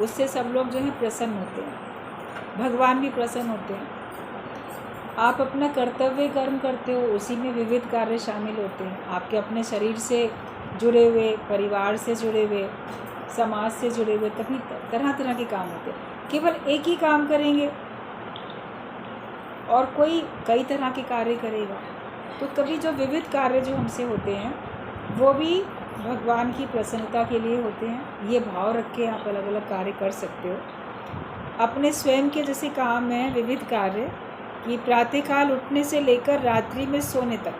उससे सब लोग जो है प्रसन्न होते हैं, भगवान भी प्रसन्न होते हैं। आप अपना कर्तव्य कर्म करते हो, उसी में विविध कार्य शामिल होते हैं। आपके अपने शरीर से जुड़े हुए, परिवार से जुड़े हुए, समाज से जुड़े हुए, तभी तरह तरह के काम होते हैं। केवल एक ही काम करेंगे और कोई कई तरह के कार्य करेगा, तो कभी जो विविध कार्य जो हमसे होते हैं वो भी भगवान की प्रसन्नता के लिए होते हैं। ये भाव रख के आप अलग अलग कार्य कर सकते हो। अपने स्वयं के जैसे काम हैं विविध कार्य, कि प्रातःकाल उठने से लेकर रात्रि में सोने तक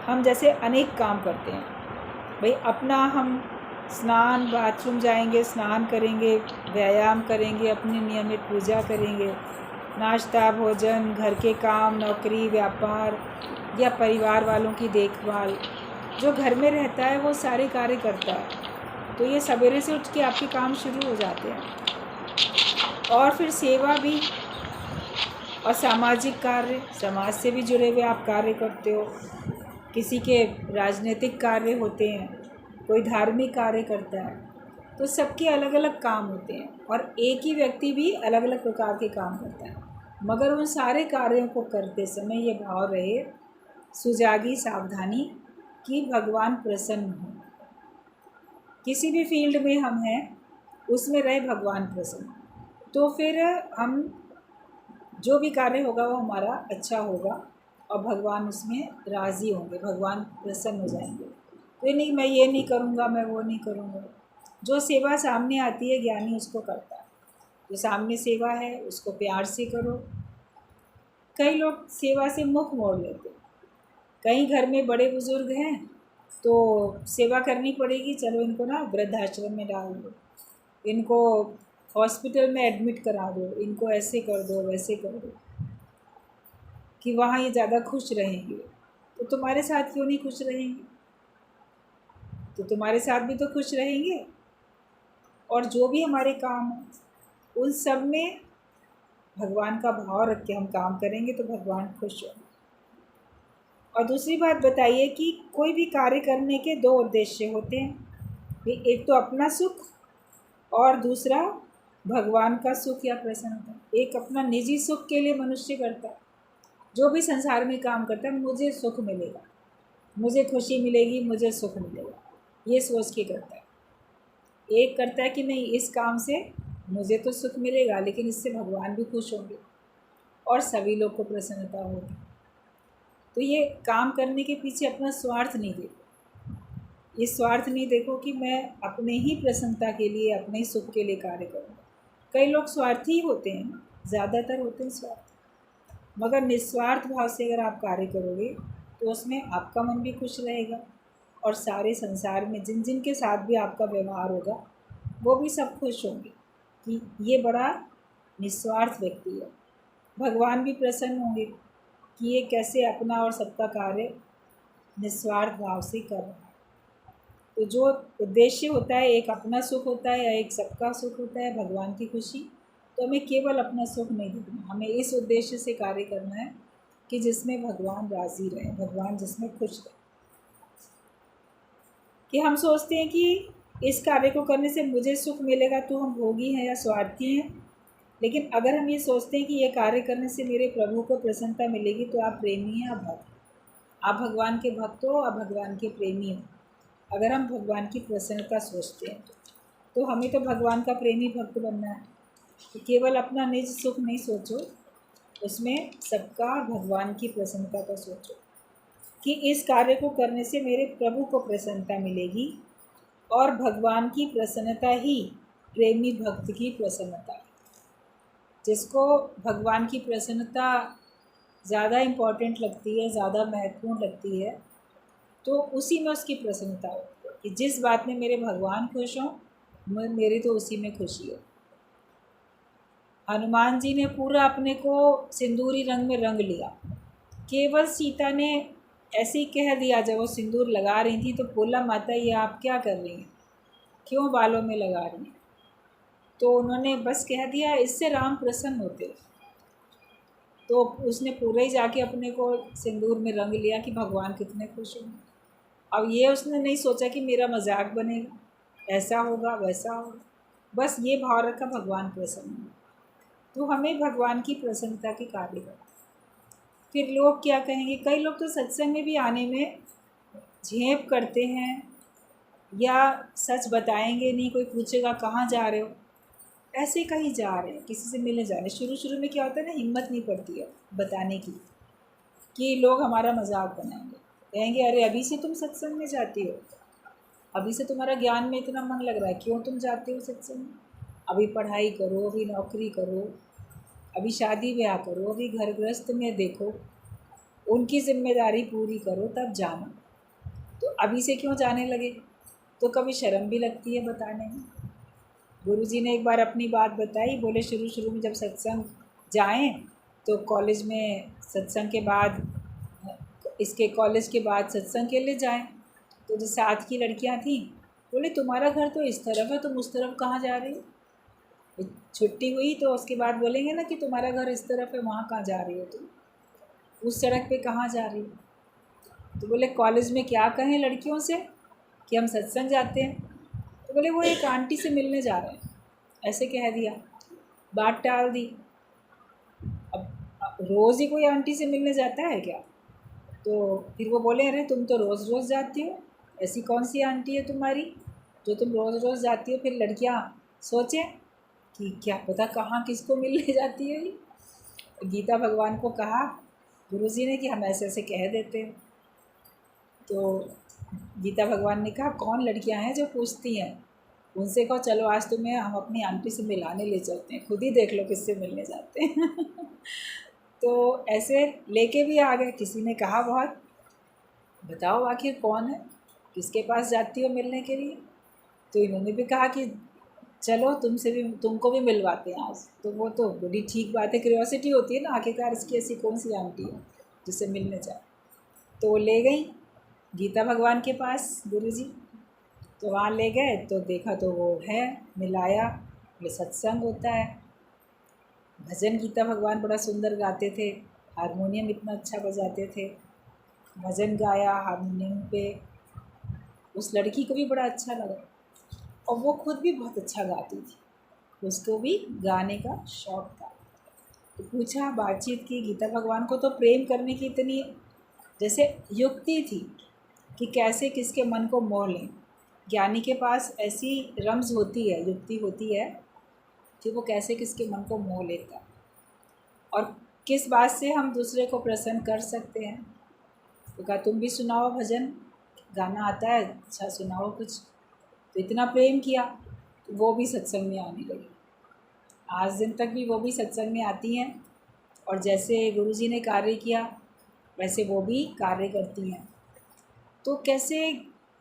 हम जैसे अनेक काम करते हैं। भाई अपना हम स्नान, बाथरूम जाएंगे, स्नान करेंगे, व्यायाम करेंगे, अपनी नियमित पूजा करेंगे, नाश्ता, भोजन, घर के काम, नौकरी, व्यापार या परिवार वालों की देखभाल, जो घर में रहता है वो सारे कार्य करता है। तो ये सवेरे से उठ के आपके काम शुरू हो जाते हैं। और फिर सेवा भी और सामाजिक कार्य, समाज से भी जुड़े हुए आप कार्य करते हो। किसी के राजनीतिक कार्य होते हैं, कोई धार्मिक कार्य करता है, तो सबके अलग अलग काम होते हैं और एक ही व्यक्ति भी अलग अलग प्रकार के काम करता है। मगर उन सारे कार्यों को करते समय ये भाव रहे, सुजागी सावधानी, कि भगवान प्रसन्न हो। किसी भी फील्ड में हम हैं उसमें रहे भगवान प्रसन्न, तो फिर हम जो भी कार्य होगा वो हमारा अच्छा होगा और भगवान उसमें राज़ी होंगे, भगवान प्रसन्न हो जाएंगे। तो नहीं मैं ये नहीं करूँगा, मैं वो नहीं करूँगा। जो सेवा सामने आती है ज्ञानी उसको करता है। जो सामने सेवा है उसको प्यार से करो। कई लोग सेवा से मुख मोड़ लेते हैं। कई घर में बड़े बुजुर्ग हैं तो सेवा करनी पड़ेगी, चलो इनको ना वृद्धाश्रम में डाल दो, इनको हॉस्पिटल में एडमिट करा दो, इनको ऐसे कर दो, वैसे कर दो, कि वहाँ ये ज़्यादा खुश रहेंगे। तो तुम्हारे साथ क्यों नहीं खुश रहेंगे? तो तुम्हारे साथ भी तो खुश रहेंगे। और जो भी हमारे काम हैं उन सब में भगवान का भाव रख के हम काम करेंगे तो भगवान खुश होंगे। और दूसरी बात बताइए कि कोई भी कार्य करने के दो उद्देश्य होते हैं। एक तो अपना सुख और दूसरा भगवान का सुख या प्रसन्नता। एक अपना निजी सुख के लिए मनुष्य करता है, जो भी संसार में काम करता है, मुझे सुख मिलेगा, मुझे खुशी मिलेगी, मुझे सुख मिलेगा, ये सोच के करता है। एक करता है कि नहीं, इस काम से मुझे तो सुख मिलेगा लेकिन इससे भगवान भी खुश होंगे और सभी लोग को प्रसन्नता होगी। तो ये काम करने के पीछे अपना स्वार्थ नहीं देखो। ये स्वार्थ नहीं देखो कि मैं अपने ही प्रसन्नता के लिए, अपने ही सुख के लिए कार्य करूँगा। कई लोग स्वार्थी होते हैं, ज़्यादातर होते हैं स्वार्थी। मगर निस्वार्थ भाव से अगर आप कार्य करोगे तो उसमें आपका मन भी खुश रहेगा और सारे संसार में जिन जिन के साथ भी आपका व्यवहार होगा वो भी सब खुश होंगे कि ये बड़ा निस्वार्थ व्यक्ति है। भगवान भी प्रसन्न होंगे कि ये कैसे अपना और सबका कार्य निस्वार्थ भाव से कर रहा है। तो जो उद्देश्य होता है, एक अपना सुख होता है या एक सबका सुख होता है, भगवान की खुशी, तो हमें केवल अपना सुख नहीं देखना, हमें इस उद्देश्य से कार्य करना है कि जिसमें भगवान राज़ी रहे, भगवान जिसमें खुश रहे। कि हम सोचते हैं कि इस कार्य को करने से मुझे सुख मिलेगा तो हम भोगी हैं या स्वार्थी हैं। लेकिन अगर हम ये सोचते हैं कि ये कार्य करने से मेरे प्रभु को प्रसन्नता मिलेगी तो आप प्रेमी हैं, आप भक्त, आप भगवान के भक्त हो, आप भगवान के प्रेमी हो। अगर हम भगवान की प्रसन्नता सोचते हैं तो हमें तो भगवान का प्रेमी भक्त बनना है। तो केवल अपना निज सुख नहीं सोचो, उसमें सबका भगवान की प्रसन्नता का सोचो कि इस कार्य को करने से मेरे प्रभु को प्रसन्नता मिलेगी और भगवान की प्रसन्नता ही प्रेमी भक्त की प्रसन्नता है। जिसको भगवान की प्रसन्नता ज़्यादा इम्पॉर्टेंट लगती है, ज़्यादा महत्वपूर्ण लगती है, तो उसी में उसकी प्रसन्नता होती है कि जिस बात में मेरे भगवान खुश हों, मेरी तो उसी में खुशी हो। हनुमान जी ने पूरा अपने को सिंदूरी रंग में रंग लिया। केवल सीता ने ऐसे ही कह दिया, जब वो सिंदूर लगा रही थी तो बोला, माता ये आप क्या कर रही हैं, क्यों बालों में लगा रही हैं? तो उन्होंने बस कह दिया, इससे राम प्रसन्न होते। तो उसने पूरा ही जाके अपने को सिंदूर में रंग लिया कि भगवान कितने खुश होंगे। अब ये उसने नहीं सोचा कि मेरा मजाक बनेगा, ऐसा होगा वैसा होगा, बस ये भाव रखा भगवान प्रसन्न है। तो हमें भगवान की प्रसन्नता के कार्य करना। फिर लोग क्या कहेंगे, कई लोग तो सत्संग में भी आने में झेप करते हैं या सच बताएंगे नहीं, कोई पूछेगा कहाँ जा रहे हो, ऐसे कहीं जा रहे हैं, किसी से मिलने जा रहे हैं। शुरू शुरू में क्या होता है ना, हिम्मत नहीं पड़ती है बताने की, कि लोग हमारा मजाक बनाएंगे, कहेंगे अरे अभी से तुम सत्संग में जाती हो, अभी से तुम्हारा ज्ञान में इतना मन लग रहा है, क्यों तुम जाते हो सत्संग में, अभी पढ़ाई करो, अभी नौकरी करो, अभी शादी ब्याह करो, अभी घर गृहस्थ में देखो, उनकी जिम्मेदारी पूरी करो तब जाना। तो अभी से क्यों जाने लगे, तो कभी शर्म भी लगती है बताने में। गुरुजी ने एक बार अपनी बात बताई, बोले शुरू शुरू में जब सत्संग जाएं तो कॉलेज में सत्संग के बाद, इसके कॉलेज के बाद सत्संग के लिए जाएं, तो जो साथ की लड़कियां थीं, बोले तुम्हारा घर तो इस तरफ है, तुम उस तरफ कहाँ जा रही हो। छुट्टी हुई तो उसके बाद बोलेंगे ना कि तुम्हारा घर इस तरफ है, वहाँ कहाँ जा रही हो तुम, उस सड़क पे कहाँ जा रही हो। तो बोले कॉलेज में क्या कहें लड़कियों से कि हम सत्संग जाते हैं, तो बोले वो एक आंटी से मिलने जा रहे हैं, ऐसे कह दिया, बात टाल दी। अब रोज़ ही कोई आंटी से मिलने जाता है क्या। तो फिर वो बोले अरे तुम तो रोज़ रोज़ जाती हो, ऐसी कौन सी आंटी है तुम्हारी जो तुम रोज़ रोज़ जाती हो। फिर लड़कियां सोचें कि क्या पता कहाँ किसको मिलने जाती है ये। गीता भगवान को कहा गुरुजी ने कि हम ऐसे ऐसे कह देते हैं। तो गीता भगवान ने कहा कौन लड़कियां हैं जो पूछती हैं, उनसे कहो चलो आज तुम्हें हम अपनी आंटी से मिलाने ले चलते हैं, खुद ही देख लो किससे मिलने जाते हैं। तो ऐसे लेके भी आ गए। किसी ने कहा बहुत, बताओ आखिर कौन है, किसके पास जाती हो मिलने के लिए। तो इन्होंने भी कहा कि चलो तुमसे भी, तुमको भी मिलवाते हैं आज। तो वो तो बड़ी ठीक बात है, क्यूरियोसिटी होती है ना आखिरकार इसकी ऐसी कौन सी आंटी है जिससे मिलने जाए। तो वो ले गई गीता भगवान के पास गुरुजी। तो वहाँ ले गए तो देखा तो वो है, मिलाया, ये सत्संग होता है। भजन गीता भगवान बड़ा सुंदर गाते थे, हारमोनियम इतना अच्छा बजाते थे, भजन गाया हारमोनियम पे। उस लड़की को भी बड़ा अच्छा लगा और वो खुद भी बहुत अच्छा गाती थी, उसको भी गाने का शौक़ था। तो पूछा, बातचीत की। गीता भगवान को तो प्रेम करने की इतनी जैसे युक्ति थी कि कैसे किसके मन को मोह लें। ज्ञानी के पास ऐसी रम्ज़ होती है, युक्ति होती है कि वो कैसे किसके मन को मोह लेता और किस बात से हम दूसरे को प्रसन्न कर सकते हैं। तो कहा तुम भी सुनाओ भजन, गाना आता है, अच्छा सुनाओ कुछ। तो इतना प्रेम किया तो वो भी सत्संग में आने लगी। आज दिन तक भी वो भी सत्संग में आती हैं और जैसे गुरुजी ने कार्य किया वैसे वो भी कार्य करती हैं। तो कैसे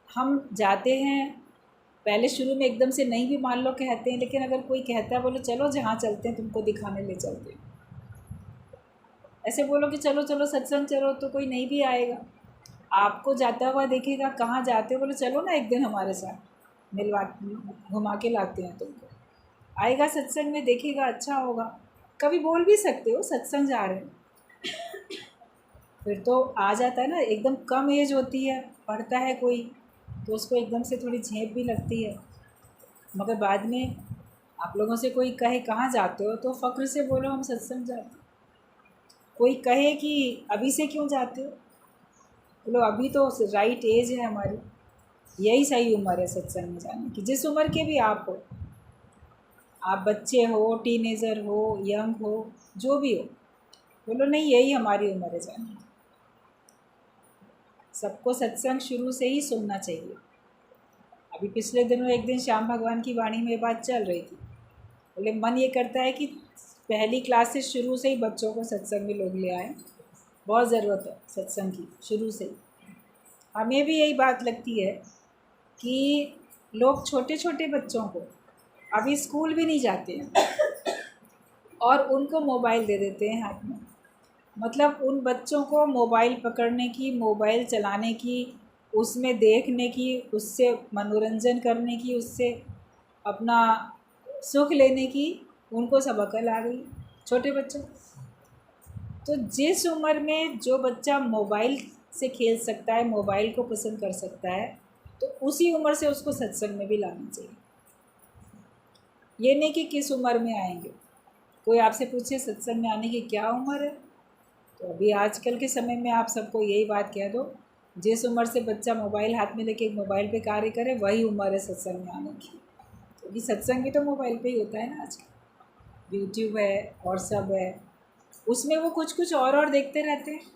हम जाते हैं, पहले शुरू में एकदम से नहीं भी मान लो कहते हैं, लेकिन अगर कोई कहता है बोले चलो जहाँ चलते हैं तुमको दिखाने ले चलते हैं, ऐसे बोलो कि चलो चलो सत्संग चलो, तो कोई नहीं भी आएगा, आपको जाता हुआ देखेगा, कहाँ जाते हो, बोले चलो ना एक दिन हमारे साथ मिलवा, घुमा के लाते हैं तुमको। आएगा सत्संग में, देखेगा अच्छा होगा, कभी बोल भी सकते हो सत्संग जा रहे हैं, फिर तो आ जाता है ना। एकदम कम एज होती है, पढ़ता है कोई तो उसको एकदम से थोड़ी झेप भी लगती है, मगर बाद में आप लोगों से कोई कहे कहाँ जाते हो तो फ़क्र से बोलो हम सत्संग जाते हैं। कोई कहे कि अभी से क्यों जाते हो, बोलो अभी तो राइट एज है हमारी, यही सही उम्र है सत्संग में जाने की। जिस उम्र के भी आप हो, आप बच्चे हो, टीनेजर हो, यंग हो, जो भी हो, बोलो नहीं यही हमारी उम्र है जाने की। सबको सत्संग शुरू से ही सुनना चाहिए। अभी पिछले दिनों एक दिन श्याम भगवान की वाणी में बात चल रही थी, बोले मन ये करता है कि पहली क्लास से शुरू से ही बच्चों को सत्संग में लोग ले आए, बहुत ज़रूरत है सत्संग की शुरू से ही। हमें भी यही बात लगती है कि लोग छोटे छोटे बच्चों को अभी स्कूल भी नहीं जाते हैं और उनको मोबाइल दे देते हैं हाथ में। मतलब उन बच्चों को मोबाइल पकड़ने की, मोबाइल चलाने की, उसमें देखने की, उससे मनोरंजन करने की, उससे अपना सुख लेने की उनको सब अकल आ गई छोटे बच्चों। तो जिस उम्र में जो बच्चा मोबाइल से खेल सकता है, मोबाइल को पसंद कर सकता है, तो उसी उम्र से उसको सत्संग में भी लाना चाहिए। ये नहीं कि किस उम्र में आएंगे। कोई आपसे पूछे सत्संग में आने की क्या उम्र है, तो अभी आजकल के समय में आप सबको यही बात कह दो, जिस उम्र से बच्चा मोबाइल हाथ में लेके मोबाइल पे कार्य करे वही उम्र है सत्संग में आने की। क्योंकि सत्संग भी तो मोबाइल पे ही होता है ना आजकल। यूट्यूब है और सब है, उसमें वो कुछ कुछ और देखते रहते हैं।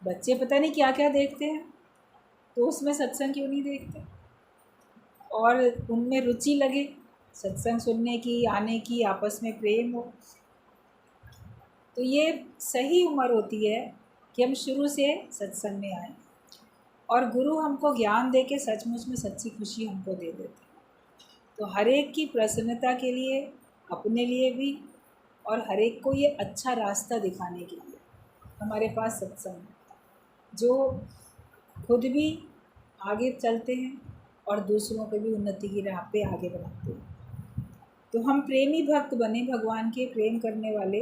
बच्चे पता नहीं क्या क्या देखते हैं, तो उसमें सत्संग क्यों नहीं देखते। और उनमें रुचि लगे सत्संग सुनने की, आने की, आपस में प्रेम हो, तो ये सही उम्र होती है कि हम शुरू से सत्संग में आएँ। और गुरु हमको ज्ञान दे के सचमुच में सच्ची खुशी हमको दे देते हैं। तो हर एक की प्रसन्नता के लिए, अपने लिए भी, और हर एक को ये अच्छा रास्ता दिखाने के लिए हमारे पास सत्संग है, जो खुद भी आगे चलते हैं और दूसरों को भी उन्नति की राह पे आगे बढ़ाते हैं। तो हम प्रेमी भक्त बने, भगवान के प्रेम करने वाले,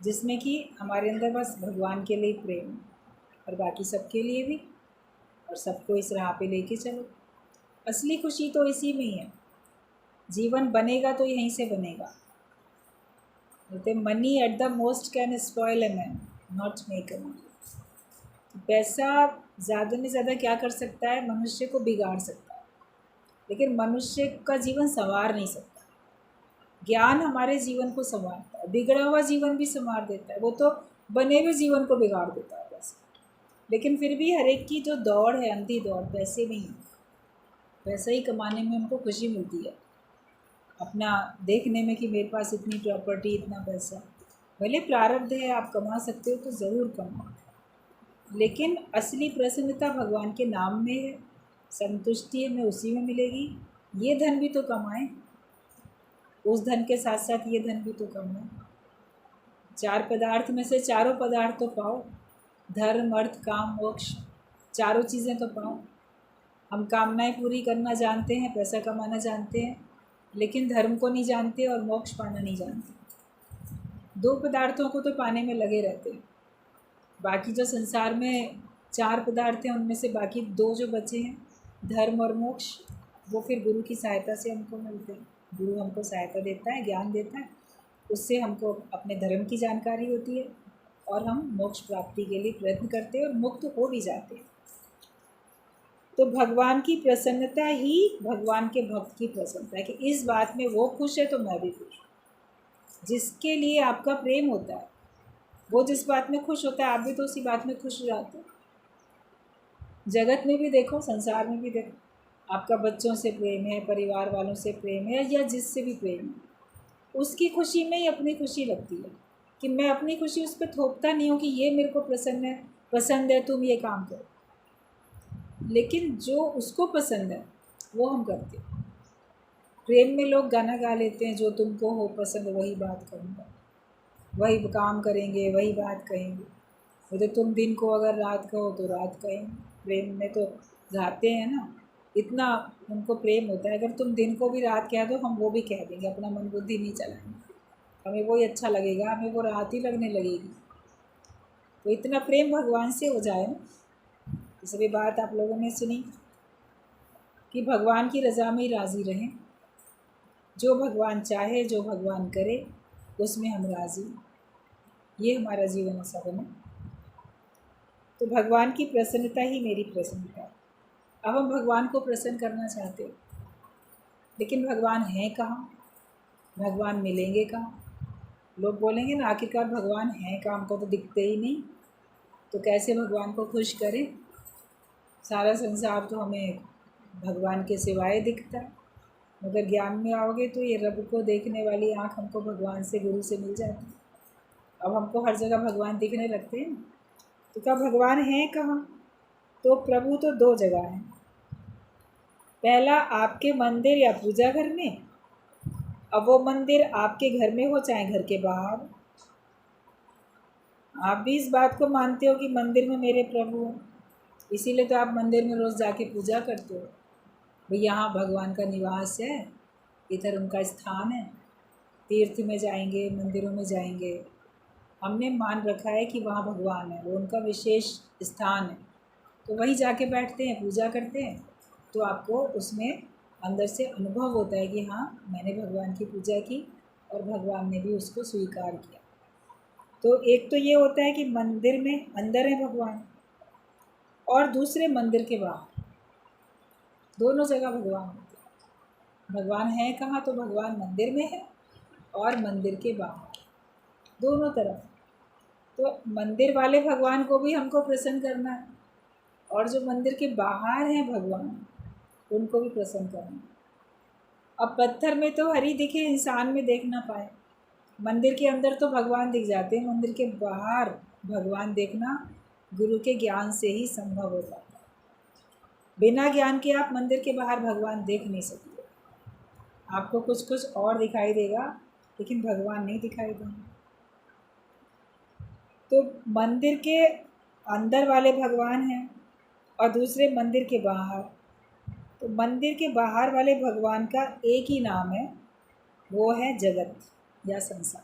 जिसमें कि हमारे अंदर बस भगवान के लिए प्रेम और बाकी सबके लिए भी, और सबको इस राह पे लेके चलो। असली खुशी तो इसी में ही है। जीवन बनेगा तो यहीं से बनेगा। बोलते money at the most can spoil a man, not make a man. पैसा ज़्यादा में ज़्यादा क्या कर सकता है, मनुष्य को बिगाड़ सकता है, लेकिन मनुष्य का जीवन संवार नहीं सकता। ज्ञान हमारे जीवन को संवारता है, बिगड़ा हुआ जीवन भी संवार देता है, वो तो बने हुए जीवन को बिगाड़ देता है पैसा। लेकिन फिर भी हर एक की जो दौड़ है, अंधी दौड़, पैसे में ही, पैसा ही कमाने में उनको खुशी मिलती है, अपना देखने में कि मेरे पास इतनी प्रॉपर्टी, इतना पैसा। भले प्रारब्ध है, आप कमा सकते हो तो ज़रूर कमाओ, लेकिन असली प्रसन्नता भगवान के नाम में है, संतुष्टि हमें उसी में मिलेगी। ये धन भी तो कमाएं, उस धन के साथ साथ ये धन भी तो कमाएं। 4 पदार्थ में से चारों पदार्थ तो पाओ, धर्म, अर्थ, काम, मोक्ष, चारों चीज़ें तो पाओ। हम कामनाएं पूरी करना जानते हैं, पैसा कमाना जानते हैं, लेकिन धर्म को नहीं जानते और मोक्ष पाना नहीं जानते। 2 पदार्थों को तो पाने में लगे रहते हैं। बाकी जो संसार में 4 पदार्थ हैं, उनमें से बाकी 2 जो बचे हैं, धर्म और मोक्ष, वो फिर गुरु की सहायता से हमको मिलते हैं। गुरु हमको सहायता देता है, ज्ञान देता है, उससे हमको अपने धर्म की जानकारी होती है और हम मोक्ष प्राप्ति के लिए प्रयत्न करते हैं और मुक्त हो भी जाते हैं। तो भगवान की प्रसन्नता ही भगवान के भक्त की प्रसन्नता है कि इस बात में वो खुश है तो मैं भी खुश हूँ। जिसके लिए आपका प्रेम होता है, वो जिस बात में खुश होता है, आप भी तो उसी बात में खुश हो जाते हो। जगत में भी देखो, संसार में भी देखो, आपका बच्चों से प्रेम है, परिवार वालों से प्रेम है, या जिससे भी प्रेम है, उसकी खुशी में ही अपनी खुशी लगती है कि मैं अपनी खुशी उस पर थोपता नहीं हूँ कि ये मेरे को पसंद है तुम ये काम करो, लेकिन जो उसको पसंद है वो हम करते हैं। प्रेम में लोग गाना गा लेते हैं, जो तुमको हो पसंद वही बात करूँगा, वही काम करेंगे, वही बात कहेंगे। तो तुम दिन को अगर रात कहो तो रात कहेंगे। प्रेम में तो गाते हैं ना, इतना उनको प्रेम होता है। अगर तुम दिन को भी रात कह दो, हम वो भी कह देंगे, अपना मन बुद्धि नहीं चलाएंगे, हमें वही अच्छा लगेगा, हमें वो रात ही लगने लगेगी। तो इतना प्रेम भगवान से हो जाए ना। इसलिए बात आप लोगों ने सुनी कि भगवान की रज़ा में ही राज़ी रहें, जो भगवान चाहे, जो भगवान करे, उसमें हम राज़ी, ये हमारा जीवन ऐसा बने। तो भगवान की प्रसन्नता ही मेरी प्रसन्नता है। अब हम भगवान को प्रसन्न करना चाहते हैं, लेकिन भगवान हैं कहाँ, भगवान मिलेंगे कहाँ। लोग बोलेंगे ना, आखिरकार भगवान हैं कहाँ, हमको तो दिखते ही नहीं, तो कैसे भगवान को खुश करें। सारा संसार तो हमें भगवान के सिवाय दिखता है, मगर ज्ञान में आओगे तो ये रब को देखने वाली आँख हमको भगवान से, गुरु से मिल जाती है। अब हमको हर जगह भगवान दिखने लगते हैं। तो क्या भगवान हैं कहाँ? तो प्रभु तो 2 जगह हैं। पहला आपके मंदिर या पूजा घर में, अब वो मंदिर आपके घर में हो चाहे घर के बाहर। आप भी इस बात को मानते हो कि मंदिर में मेरे प्रभु हैं, इसीलिए तो आप मंदिर में रोज़ जाके पूजा करते हो। भाई यहाँ भगवान का निवास है, इधर उनका स्थान है, तीर्थ में जाएंगे, मंदिरों में जाएंगे, हमने मान रखा है कि वहाँ भगवान है, वो उनका विशेष स्थान है, तो वहीं जाके बैठते हैं, पूजा करते हैं। तो आपको उसमें अंदर से अनुभव होता है कि हाँ, मैंने भगवान की पूजा की और भगवान ने भी उसको स्वीकार किया। तो एक तो ये होता है कि मंदिर में अंदर है भगवान, और दूसरे मंदिर के बाहर, दोनों जगह भगवान होते हैं। भगवान है कहाँ? तो भगवान मंदिर में है और मंदिर के बाहर, दोनों तरफ। तो मंदिर वाले भगवान को भी हमको प्रसन्न करना है, और जो मंदिर के बाहर हैं भगवान, उनको भी प्रसन्न करना है। अब पत्थर में तो हरि दिखे, इंसान में देख ना पाए। मंदिर के अंदर तो भगवान दिख जाते हैं, मंदिर के बाहर भगवान देखना गुरु के ज्ञान से ही संभव हो जाता है। बिना ज्ञान के आप मंदिर के बाहर भगवान देख नहीं सकते। आपको कुछ कुछ और दिखाई देगा, लेकिन भगवान नहीं दिखाई देंगे। तो मंदिर के अंदर वाले भगवान हैं और दूसरे मंदिर के बाहर। तो मंदिर के बाहर वाले भगवान का एक ही नाम है, वो है जगत या संसार।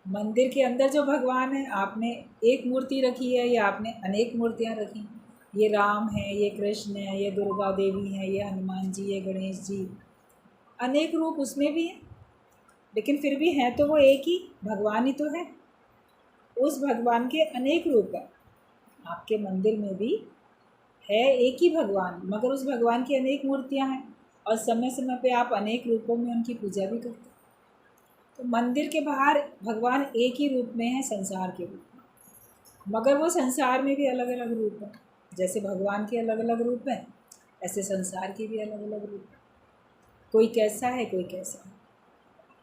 मंदिर के अंदर जो भगवान है, आपने एक मूर्ति रखी है या आपने अनेक मूर्तियाँ रखी, ये राम है, ये कृष्ण है, ये दुर्गा देवी है, ये हनुमान जी, ये गणेश जी, अनेक रूप उसमें भी हैं, लेकिन फिर भी हैं तो वो एक ही भगवान ही तो है। उस भगवान के अनेक रूप हैं। आपके मंदिर में भी है एक ही भगवान, मगर उस भगवान की अनेक मूर्तियां हैं और समय समय पे आप अनेक रूपों में उनकी पूजा भी करते हैं। तो मंदिर के बाहर भगवान एक ही रूप में है, संसार के रूप में, मगर वो संसार में भी अलग अलग रूप हैं। जैसे भगवान के अलग अलग रूप हैं, ऐसे संसार के भी अलग अलग रूप हैं। कोई कैसा है, कोई कैसा है।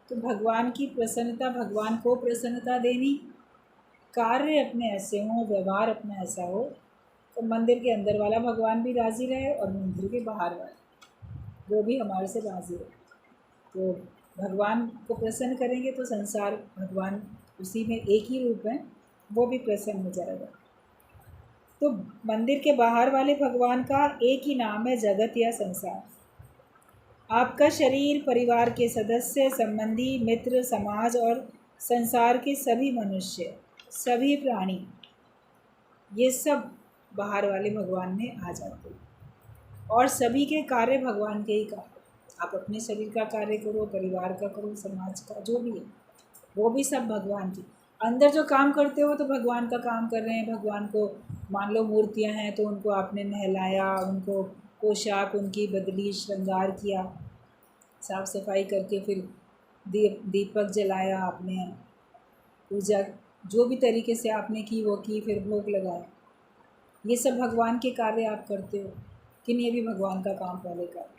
तो भगवान की प्रसन्नता, भगवान को प्रसन्नता देनी, कार्य अपने ऐसे हों, व्यवहार अपना ऐसा हो, तो मंदिर के अंदर वाला भगवान भी राज़ी रहे और मंदिर के बाहर वाला वो भी हमारे से राज़ी रहे। तो भगवान को प्रसन्न करेंगे तो संसार, भगवान उसी में एक ही रूप है, वो भी प्रसन्न हो जाएगा। तो मंदिर के बाहर वाले भगवान का एक ही नाम है, जगत या संसार। आपका शरीर, परिवार के सदस्य, संबंधी, मित्र, समाज और संसार के सभी मनुष्य, सभी प्राणी, ये सब बाहर वाले भगवान में आ जाते हैं। और सभी के कार्य भगवान के ही कार्य। आप अपने शरीर का कार्य करो, परिवार का करो, समाज का, जो भी है वो भी सब भगवान की। अंदर जो काम करते हो तो भगवान का काम कर रहे हैं। भगवान को मान लो मूर्तियां हैं तो उनको आपने नहलाया, उनको पोशाक उनकी बदली, श्रृंगार किया, साफ सफाई करके फिर दीपक जलाया आपने, पूजा जो भी तरीके से आपने की वो की, फिर भोग लगाया। ये सब भगवान के कार्य आप करते हो, कि ये भी भगवान का काम पहले कर।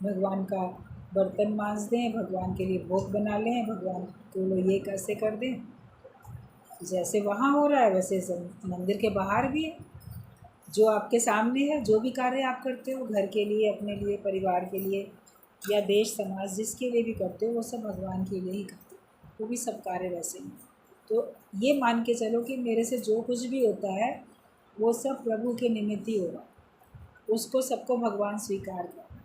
भगवान का बर्तन मांज दें, भगवान के लिए भोग बना लें, भगवान को ये कैसे कर दें। जैसे वहाँ हो रहा है वैसे मंदिर के बाहर भी है। जो आपके सामने है, जो भी कार्य आप करते हो, घर के लिए, अपने लिए, परिवार के लिए या देश समाज जिसके लिए भी करते हो, वो सब भगवान के लिए ही करते हो। वो भी सब कार्य वैसे ही। तो ये मान के चलो कि मेरे से जो कुछ भी होता है वो सब प्रभु के निमित्त ही होगा, उसको सबको भगवान स्वीकार करना।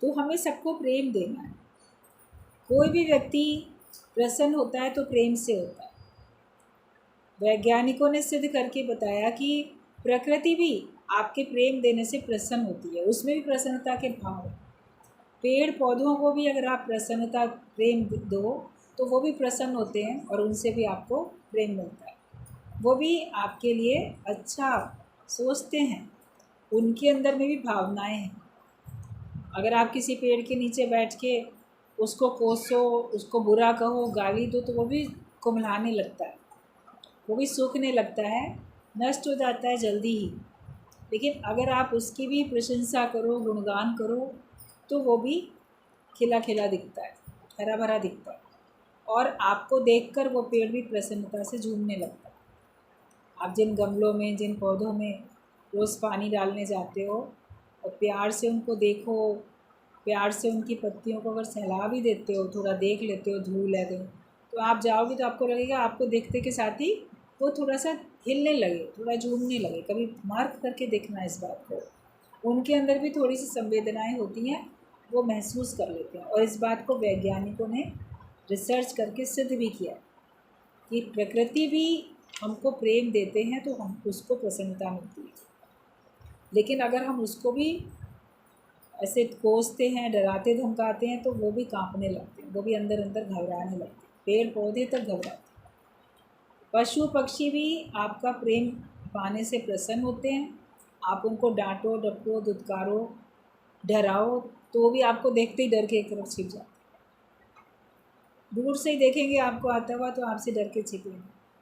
तो हमें सबको प्रेम देना है। कोई भी व्यक्ति प्रसन्न होता है तो प्रेम से होता है। वैज्ञानिकों ने सिद्ध करके बताया कि प्रकृति भी आपके प्रेम देने से प्रसन्न होती है, उसमें भी प्रसन्नता के भाव है। पेड़ पौधों को भी अगर आप प्रसन्नता, प्रेम दो तो वो भी प्रसन्न होते हैं और उनसे भी आपको प्रेम मिलता है। वो भी आपके लिए अच्छा सोचते हैं, उनके अंदर में भी भावनाएं हैं। अगर आप किसी पेड़ के नीचे बैठ के उसको कोसो, उसको बुरा कहो, गाली दो, तो वो भी कुम्हलाने लगता है, वो भी सूखने लगता है, नष्ट हो जाता है जल्दी ही। लेकिन अगर आप उसकी भी प्रशंसा करो, गुणगान करो, तो वो भी खिला खिला दिखता है, हरा भरा दिखता है, और आपको देखकर वो पेड़ भी प्रसन्नता से झूमने लगता है। आप जिन गमलों में, जिन पौधों में रोज़ पानी डालने जाते हो और प्यार से उनको देखो, प्यार से उनकी पत्तियों को अगर सहला भी देते हो, थोड़ा देख लेते हो, धूल है तो आप जाओगे तो आपको लगेगा, आपको देखते के साथ ही वो थोड़ा सा हिलने लगे, थोड़ा झूमने लगे। कभी मार्क करके देखना इस बात को। उनके अंदर भी थोड़ी सी संवेदनाएं होती हैं, वो महसूस कर लेते हैं। और इस बात को वैज्ञानिकों ने रिसर्च करके सिद्ध भी किया कि प्रकृति भी हमको प्रेम देते हैं तो हम उसको प्रसन्नता मिलती है। लेकिन अगर हम उसको भी ऐसे कोसते हैं, डराते धमकाते हैं, तो वो भी कांपने लगते हैं, वो भी अंदर अंदर घबराने लगते हैं। पेड़ पौधे तक घबराते हैं। पशु पक्षी भी आपका प्रेम पाने से प्रसन्न होते हैं। आप उनको डांटो, डपटो, दुत्कारो, डराओ, तो भी आपको देखते ही डर के एक तरफ छिप जाते हैं। दूर से ही देखेंगे आपको आता हुआ तो आपसे डर के छिपेंगे,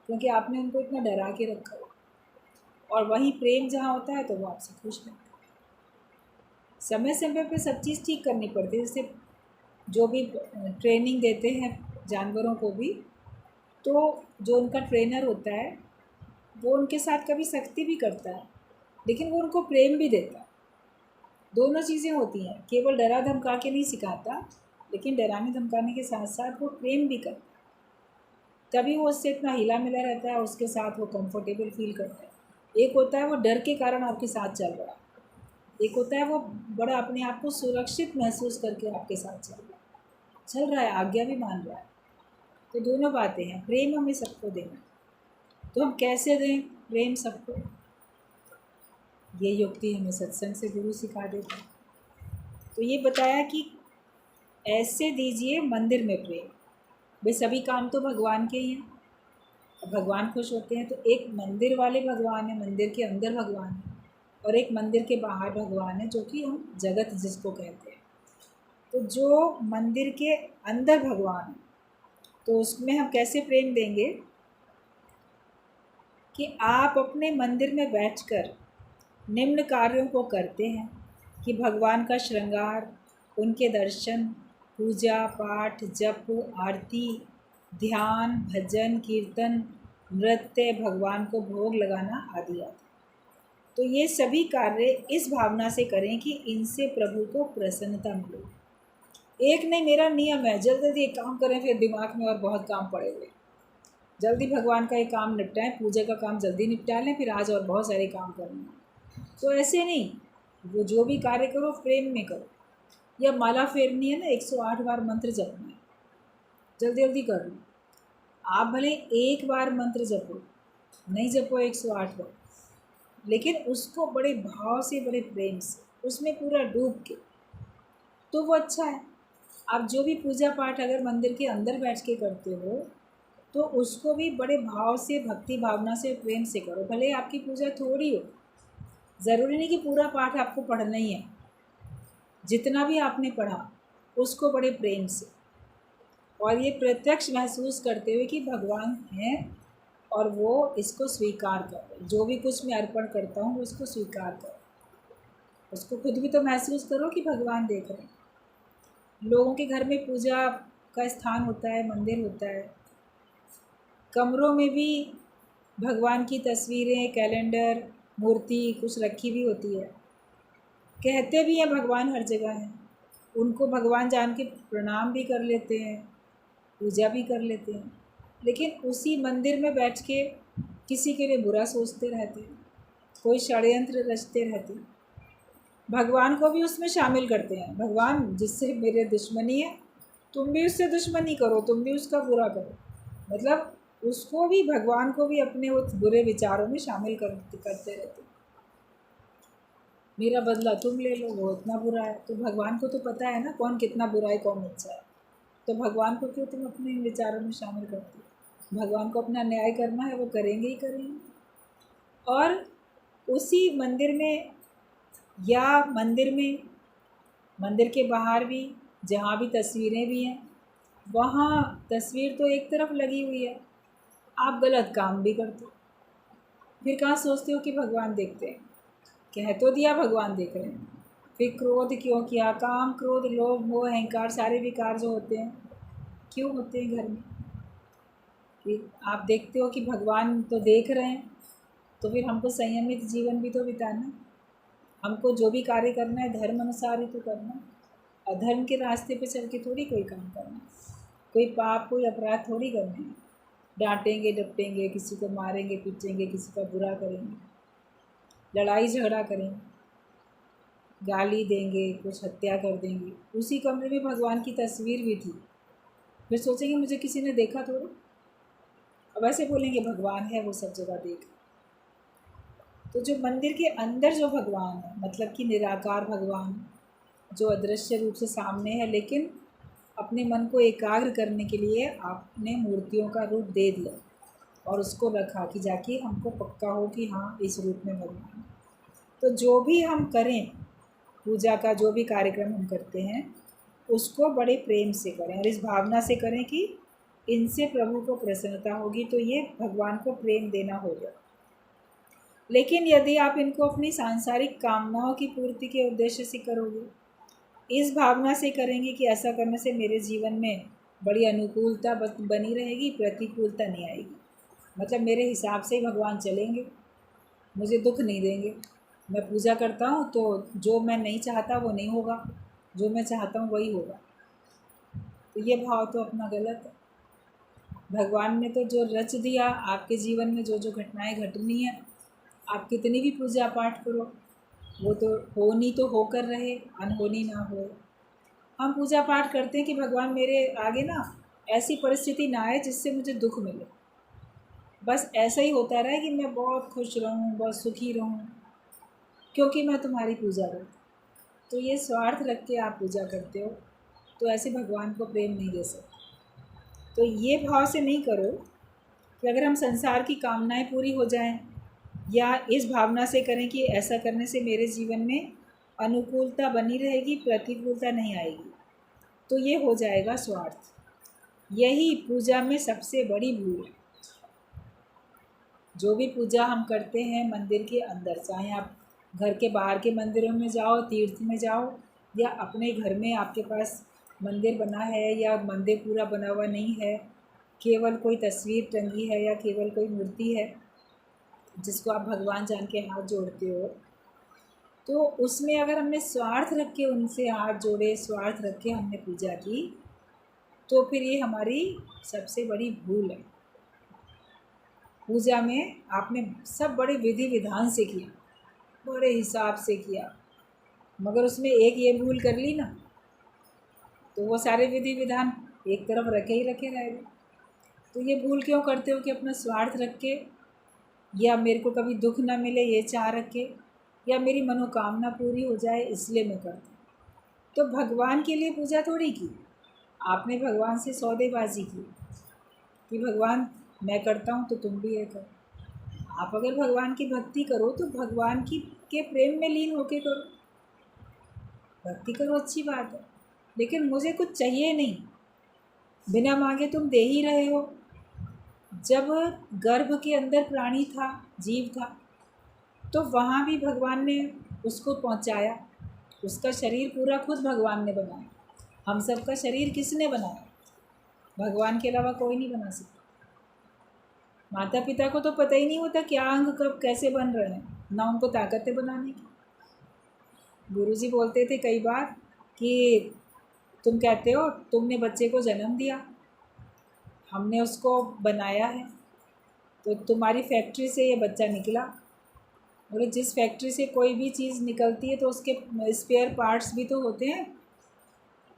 क्योंकि आपने उनको इतना डरा के रखा हो। और वही प्रेम जहाँ होता है तो वो आपसे खुश रहते हैं। समय समय पे सब चीज़ ठीक करनी पड़ती है। जैसे जो भी ट्रेनिंग देते हैं जानवरों को भी, तो जो उनका ट्रेनर होता है वो उनके साथ कभी सख्ती भी करता है, लेकिन वो उनको प्रेम भी देता है। दोनों चीज़ें होती हैं, केवल डरा धमका के नहीं सिखाता, लेकिन डराने धमकाने के साथ साथ वो प्रेम भी करता है। तभी वो उससे इतना हिला मिला रहता है, उसके साथ वो कंफर्टेबल फील करता है। एक होता है वो डर के कारण आपके साथ चल रहा है, एक होता है वो बड़ा अपने आप को सुरक्षित महसूस करके आपके साथ चल रहा है, आज्ञा भी मान रहा है। तो दोनों बातें हैं। प्रेम हमें सबको देना, तो हम कैसे दें प्रेम सबको? ये युक्ति हमें सत्संग से गुरु सिखा देते हैं। तो ये बताया कि ऐसे दीजिए मंदिर में प्रेम। भाई सभी काम तो भगवान के ही हैं, और भगवान खुश होते हैं। तो एक मंदिर वाले भगवान है, मंदिर के अंदर भगवान है, और एक मंदिर के बाहर भगवान है, जो कि हम जगत जिसको कहते हैं। तो जो मंदिर के अंदर भगवान है, तो उसमें हम कैसे प्रेम देंगे कि आप अपने मंदिर में बैठकर निम्न कार्यों को करते हैं कि भगवान का श्रृंगार, उनके दर्शन, पूजा पाठ, जप, आरती, ध्यान, भजन, कीर्तन, नृत्य, भगवान को भोग लगाना आदि आदि। तो ये सभी कार्य इस भावना से करें कि इनसे प्रभु को प्रसन्नता मिले। एक नहीं, मेरा नियम है जल्दी जल्दी एक काम करें, फिर दिमाग में और बहुत काम पड़े हुए, जल्दी भगवान का एक काम निपटाएं, पूजा का काम जल्दी निपटा लें, फिर आज और बहुत सारे काम करने हैं। तो ऐसे नहीं, वो जो भी कार्य करो प्रेम में करो। या माला फेरनी है ना, 108 बार मंत्र जपना है, जल्दी जल्दी कर लो। आप भले एक बार मंत्र जपो, नहीं जपो 108 बार, लेकिन उसको बड़े भाव से, बड़े प्रेम से, उसमें पूरा डूब के, तो वो अच्छा है। आप जो भी पूजा पाठ अगर मंदिर के अंदर बैठ के करते हो, तो उसको भी बड़े भाव से, भक्ति भावना से, प्रेम से करो। भले आपकी पूजा थोड़ी हो, ज़रूरी नहीं कि पूरा पाठ आपको पढ़ना ही है, जितना भी आपने पढ़ा उसको बड़े प्रेम से, और ये प्रत्यक्ष महसूस करते हुए कि भगवान हैं और वो इसको स्वीकार करो। जो भी कुछ मैं अर्पण करता हूँ उसको स्वीकार करो, उसको खुद भी तो महसूस करो कि भगवान देख रहे हैं। लोगों के घर में पूजा का स्थान होता है, मंदिर होता है, कमरों में भी भगवान की तस्वीरें, कैलेंडर, मूर्ति कुछ रखी भी होती है। कहते भी हैं भगवान हर जगह हैं, उनको भगवान जान के प्रणाम भी कर लेते हैं, पूजा भी कर लेते हैं, लेकिन उसी मंदिर में बैठ के किसी के लिए बुरा सोचते रहते हैं, कोई षड्यंत्र रचते रहते हैं, भगवान को भी उसमें शामिल करते हैं। भगवान जिससे मेरे दुश्मनी है, तुम भी उससे दुश्मनी करो, तुम भी उसका बुरा करो, मतलब उसको भी, भगवान को भी अपने उस बुरे विचारों में शामिल करते रहते। मेरा बदला तुम ले लो, वो इतना बुरा है। तो भगवान को तो पता है ना कौन कितना बुरा है, कौन अच्छा है। तो भगवान को क्यों तुम अपने इन विचारों में शामिल करते हो? भगवान को अपना न्याय करना है, वो करेंगे ही करेंगे। और उसी मंदिर में, या मंदिर में, मंदिर के बाहर भी जहाँ भी तस्वीरें भी हैं, वहाँ तस्वीर तो एक तरफ लगी हुई है, आप गलत काम भी करते हो, फिर कहाँ सोचते हो कि भगवान देखते हैं? कह तो दिया भगवान देख रहे हैं। फिर क्रोध क्यों किया? काम, क्रोध, लोभ, मोह, अहंकार, सारे विकार जो होते हैं क्यों होते हैं घर में? कि आप देखते हो कि भगवान तो देख रहे हैं, तो फिर हमको संयमित जीवन भी तो बिताना, हमको जो भी कार्य करना है धर्म अनुसार ही तो करना। अधर्म के रास्ते पे चल के थोड़ी कोई काम करना, कोई पाप, कोई अपराध थोड़ी करना है। डांटेंगे डपटेंगे, किसी को मारेंगे पीटेंगे, किसी का बुरा करेंगे, लड़ाई झगड़ा करेंगे, गाली देंगे, कुछ हत्या कर देंगे। उसी कमरे में भगवान की तस्वीर भी थी, फिर सोचेंगे मुझे किसी ने देखा थोड़ा, अब ऐसे बोलेंगे भगवान है, वो सब जगह देख। तो जो मंदिर के अंदर जो भगवान है, मतलब कि निराकार भगवान, जो अदृश्य रूप से सामने है, लेकिन अपने मन को एकाग्र करने के लिए आपने मूर्तियों का रूप दे दिया और उसको रखा कि जाके हमको पक्का हो कि हाँ इस रूप में भगवान है। तो जो भी हम करें, पूजा का जो भी कार्यक्रम हम करते हैं, उसको बड़े प्रेम से करें और इस भावना से करें कि इनसे प्रभु को प्रसन्नता होगी। तो ये भगवान को प्रेम देना होगा। लेकिन यदि आप इनको अपनी सांसारिक कामनाओं की पूर्ति के उद्देश्य से करोगे, इस भावना से करेंगे कि ऐसा करने से मेरे जीवन में बड़ी अनुकूलता बनी रहेगी, प्रतिकूलता नहीं आएगी, मतलब मेरे हिसाब से ही भगवान चलेंगे, मुझे दुख नहीं देंगे। मैं पूजा करता हूँ तो जो मैं नहीं चाहता वो नहीं होगा, जो मैं चाहता हूँ वही होगा। तो ये भाव तो अपना गलत है। भगवान ने तो जो रच दिया आपके जीवन में, जो जो घटनाएं घटनी है, आप कितनी भी पूजा पाठ करो, वो तो होनी तो होकर रहे, अनहोनी ना हो। हम पूजा पाठ करते हैं कि भगवान मेरे आगे ना ऐसी परिस्थिति ना आए जिससे मुझे दुख मिले, बस ऐसा ही होता रहे कि मैं बहुत खुश रहूँ, बहुत सुखी रहूँ, क्योंकि मैं तुम्हारी पूजा करती। तो ये स्वार्थ रख के आप पूजा करते हो, तो ऐसे भगवान को प्रेम नहीं दे सकते। तो ये भाव से नहीं करो कि अगर हम संसार की कामनाएं पूरी हो जाएं, या इस भावना से करें कि ऐसा करने से मेरे जीवन में अनुकूलता बनी रहेगी, प्रतिकूलता नहीं आएगी, तो ये हो जाएगा स्वार्थ। यही पूजा में सबसे बड़ी भूल है। जो भी पूजा हम करते हैं मंदिर के अंदर, चाहे आप घर के बाहर के मंदिरों में जाओ, तीर्थ में जाओ, या अपने घर में आपके पास मंदिर बना है या मंदिर पूरा बना हुआ नहीं है, केवल कोई तस्वीर टंगी है या केवल कोई मूर्ति है जिसको आप भगवान जान के हाथ जोड़ते हो, तो उसमें अगर हमने स्वार्थ रख के उनसे हाथ जोड़े, स्वार्थ रख के हमने पूजा की, तो फिर ये हमारी सबसे बड़ी भूल है। पूजा में आपने सब बड़े विधि विधान से किया, बड़े हिसाब से किया, मगर उसमें एक ये भूल कर ली ना, तो वो सारे विधि विधान एक तरफ रखे ही रखे रहेंगे। तो ये भूल क्यों करते हो कि अपना स्वार्थ रख के, या मेरे को कभी दुख ना मिले ये चाह रख के, या मेरी मनोकामना पूरी हो जाए इसलिए मैं करती हूँ। तो भगवान के लिए पूजा थोड़ी की, आपने भगवान से सौदेबाजी की कि भगवान मैं करता हूँ तो तुम भी ये करो। आप अगर भगवान की भक्ति करो तो भगवान की के प्रेम में लीन होके करो, भक्ति करो, अच्छी बात है, लेकिन मुझे कुछ चाहिए नहीं, बिना मांगे तुम दे ही रहे हो। जब गर्भ के अंदर प्राणी था, जीव था, तो वहाँ भी भगवान ने उसको पहुँचाया, उसका शरीर पूरा खुद भगवान ने बनाया। हम सब का शरीर किसने बनाया? भगवान के अलावा कोई नहीं बना सकता। माता पिता को तो पता ही नहीं होता क्या अंग कब कैसे बन रहे हैं, ना उनको ताकत है बनाने की। गुरुजी बोलते थे कई बार कि तुम कहते हो तुमने बच्चे को जन्म दिया, हमने उसको बनाया है, तो तुम्हारी फैक्ट्री से ये बच्चा निकला, और जिस फैक्ट्री से कोई भी चीज़ निकलती है तो उसके स्पेयर पार्ट्स भी तो होते हैं।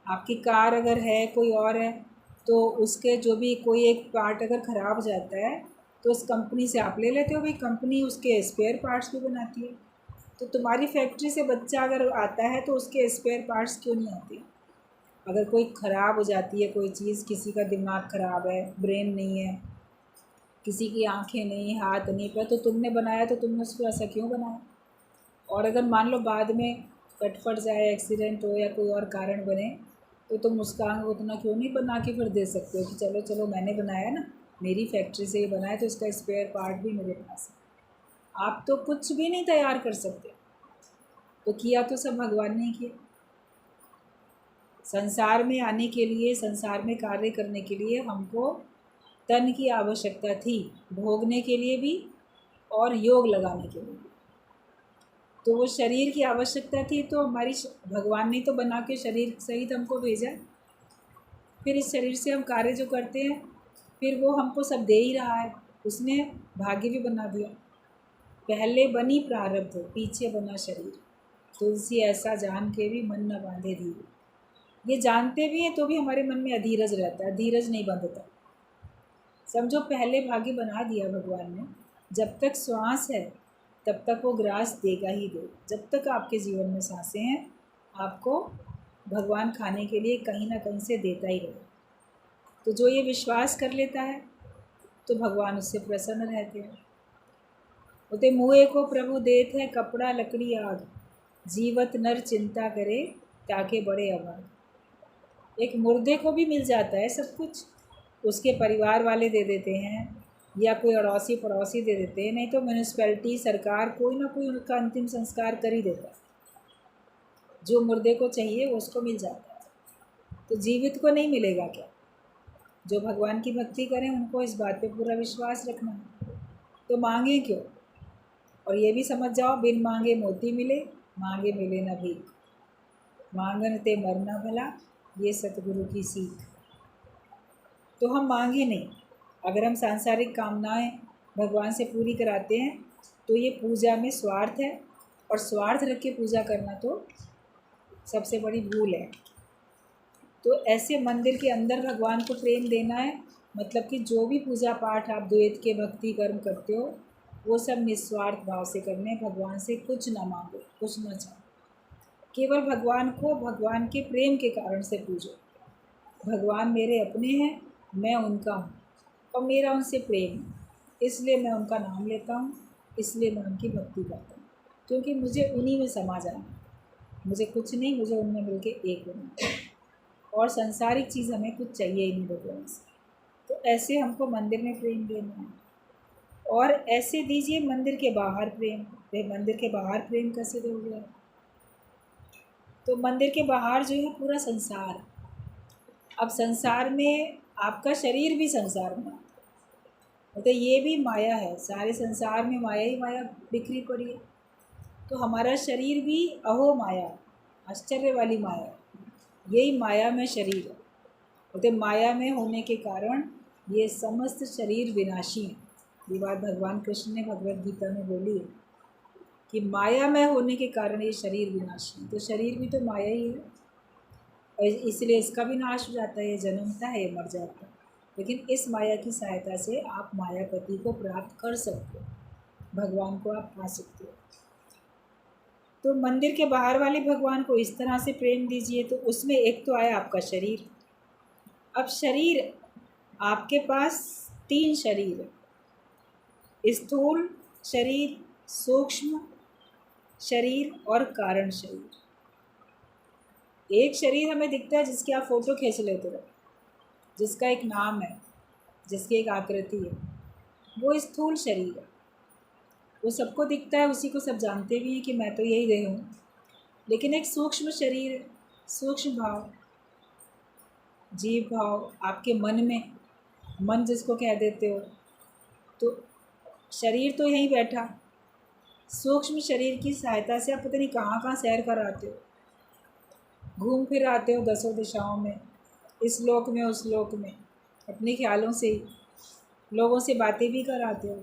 आपकी कार अगर है, कोई और है, तो उसके जो भी कोई एक पार्ट अगर ख़राब हो जाता है तो उस कंपनी से आप ले लेते हो, भाई कंपनी उसके स्पेयर पार्ट्स भी बनाती है। तो तुम्हारी फैक्ट्री से बच्चा अगर आता है तो उसके स्पेयर पार्ट्स क्यों नहीं आते? अगर कोई ख़राब हो जाती है कोई चीज़, किसी का दिमाग ख़राब है, ब्रेन नहीं है, किसी की आंखें नहीं, हाथ नहीं, पर तो तुमने बनाया, तो तुमने उसको ऐसा क्यों बनाया? और अगर मान लो बाद में कट फट जाए, एक्सीडेंट हो या कोई और कारण बने, तो तुम उसका अंग उतना क्यों नहीं बना के फिर दे सकते हो कि चलो चलो मैंने बनाया ना, मेरी फैक्ट्री से ये बनाया तो इसका स्पेयर पार्ट भी मेरे पास है। आप तो कुछ भी नहीं तैयार कर सकते, तो किया तो सब भगवान ने किया। संसार में आने के लिए, संसार में कार्य करने के लिए हमको तन की आवश्यकता थी, भोगने के लिए भी और योग लगाने के लिए भी। तो वो शरीर की आवश्यकता थी, तो हमारी भगवान ने तो बना के शरीर सहित हमको भेजा। फिर इस शरीर से हम कार्य जो करते हैं, फिर वो हमको सब दे ही रहा है, उसने भाग्य भी बना दिया। पहले बनी प्रारब्ध, पीछे बना शरीर, तुलसी ऐसा जान के भी मन न बांधे धीरे। ये जानते भी हैं तो भी हमारे मन में अधीरज रहता है, धीरज नहीं बंधता। समझो पहले भाग्य बना दिया भगवान ने, जब तक श्वास है तब तक वो ग्रास देगा ही देगा। जब तक आपके जीवन में सांसें हैं, आपको भगवान खाने के लिए कहीं ना कहीं से देता ही रहेगा। तो जो ये विश्वास कर लेता है तो भगवान उससे प्रसन्न रहते हैं। बोलते मुँहे को प्रभु देत है कपड़ा लकड़ी आग, जीवत नर चिंता करे ताके बड़े अभाग। एक मुर्दे को भी मिल जाता है सब कुछ, उसके परिवार वाले दे देते हैं या कोई अड़ोसी पड़ोसी दे देते हैं, नहीं तो म्यूनिसपैलिटी सरकार कोई ना कोई उनका अंतिम संस्कार कर ही देता है। जो मुर्दे को चाहिए वो उसको मिल जाता है, तो जीवित को नहीं मिलेगा क्या? जो भगवान की भक्ति करें उनको इस बात पे पूरा विश्वास रखना है। तो मांगे क्यों? और ये भी समझ जाओ, बिन मांगे मोती मिले, मांगे मिले न भीख, मांगन ते मरना भला, ये सतगुरु की सीख। तो हम मांगे नहीं। अगर हम सांसारिक कामनाएं भगवान से पूरी कराते हैं तो ये पूजा में स्वार्थ है, और स्वार्थ रख के पूजा करना तो सबसे बड़ी भूल है। तो ऐसे मंदिर के अंदर भगवान को प्रेम देना है, मतलब कि जो भी पूजा पाठ आप द्वैत के भक्ति कर्म करते हो वो सब निस्वार्थ भाव से करने, भगवान से कुछ ना मांगो, कुछ ना चाहो, केवल भगवान को भगवान के प्रेम के कारण से पूजो। भगवान मेरे अपने हैं, मैं उनका हूँ और मेरा उनसे प्रेम है, इसलिए मैं उनका नाम लेता हूँ, इसलिए मैं उनकी भक्ति करता हूँ, क्योंकि मुझे उन्हीं में समा जाना, मुझे कुछ नहीं, मुझे उनमें मिलके एक होना, और संसारिक चीज़ हमें कुछ चाहिए ही नहीं भगवान से। तो ऐसे हमको मंदिर में प्रेम देना है, और ऐसे दीजिए मंदिर के बाहर प्रेम। वे मंदिर के बाहर प्रेम कैसे दोगे? तो मंदिर के बाहर जो है पूरा संसार। अब संसार में आपका शरीर भी संसार में, तो ये भी माया है, सारे संसार में माया ही माया बिखरी पड़ी है। तो हमारा शरीर भी अहो माया, आश्चर्य वाली माया, यही माया में शरीर है। बोलते माया में होने के कारण ये समस्त शरीर विनाशी है। ये बात भगवान कृष्ण ने भगवद गीता में बोली है कि माया में होने के कारण ये शरीर विनाशी है। तो शरीर भी तो माया ही है, और इसलिए इसका भी नाश हो जाता है, ये जन्मता है, ये मर जाता है। लेकिन इस माया की सहायता से आप मायापति को प्राप्त कर सकते हो, भगवान को आप पा सकते हो। तो मंदिर के बाहर वाले भगवान को इस तरह से प्रेम दीजिए। तो उसमें एक तो आया आपका शरीर। अब शरीर, आपके पास 3 शरीर है, स्थूल शरीर, सूक्ष्म शरीर और कारण शरीर। एक शरीर हमें दिखता है जिसकी आप फ़ोटो खींच लेते हो, जिसका एक नाम है, जिसकी एक आकृति है, वो स्थूल शरीर है। वो सबको दिखता है, उसी को सब जानते भी हैं कि मैं तो यही रही हूँ। लेकिन एक सूक्ष्म शरीर है, सूक्ष्म भाव, जीव भाव आपके मन में, मन जिसको कह देते हो। तो शरीर तो यहीं बैठा, सूक्ष्म शरीर की सहायता से आप पता नहीं कहाँ कहाँ सैर कर आते हो, घूम फिर आते हो 10 दिशाओं में, इस लोक में उस लोक में, अपने ख्यालों से ही लोगों से बातें भी कर आते हो,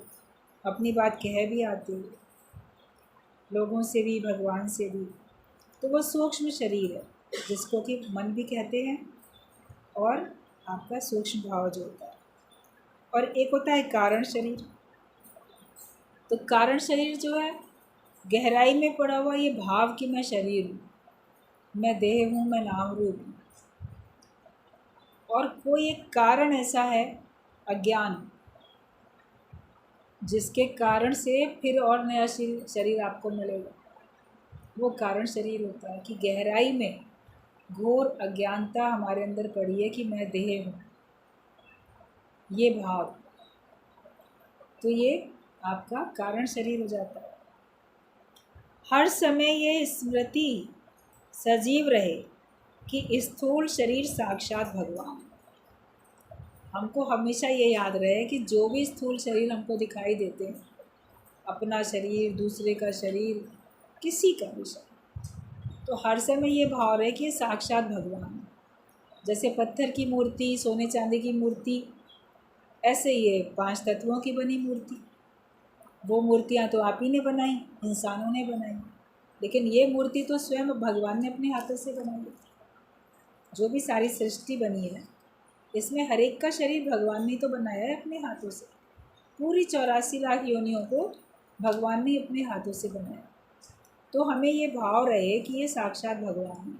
अपनी बात कह भी आते हो, लोगों से भी भगवान से भी। तो वो सूक्ष्म शरीर है जिसको कि मन भी कहते हैं, और आपका सूक्ष्म भाव जो होता है। और एक होता है कारण शरीर। तो कारण शरीर जो है गहराई में पड़ा हुआ ये भाव कि मैं शरीर हूँ, मैं देह हूँ, मैं नाम रूप हूँ। और कोई एक कारण ऐसा है अज्ञान, जिसके कारण से फिर और नया शरीर आपको मिलेगा। वो कारण शरीर होता है कि गहराई में घोर अज्ञानता हमारे अंदर पड़ी है कि मैं देह हूँ, ये भाव। तो ये आपका कारण शरीर हो जाता है। हर समय ये स्मृति सजीव रहे कि स्थूल शरीर साक्षात भगवान। हमको हमेशा ये याद रहे कि जो भी स्थूल शरीर हमको दिखाई देते हैं, अपना शरीर, दूसरे का शरीर, किसी का भी शरीर, तो हर समय ये भाव रहे कि ये साक्षात भगवान है। जैसे पत्थर की मूर्ति, सोने चांदी की मूर्ति, ऐसे ये 5 तत्वों की बनी मूर्ति। वो मूर्तियाँ तो आप ही ने बनाई, इंसानों ने बनाई, लेकिन ये मूर्ति तो स्वयं भगवान ने अपने हाथों से बनाई। जो भी सारी सृष्टि बनी है, इसमें हर एक का शरीर भगवान ने तो बनाया है अपने हाथों से। पूरी 84 लाख योनियों को भगवान ने अपने हाथों से बनाया। तो हमें ये भाव रहे कि ये साक्षात भगवान है।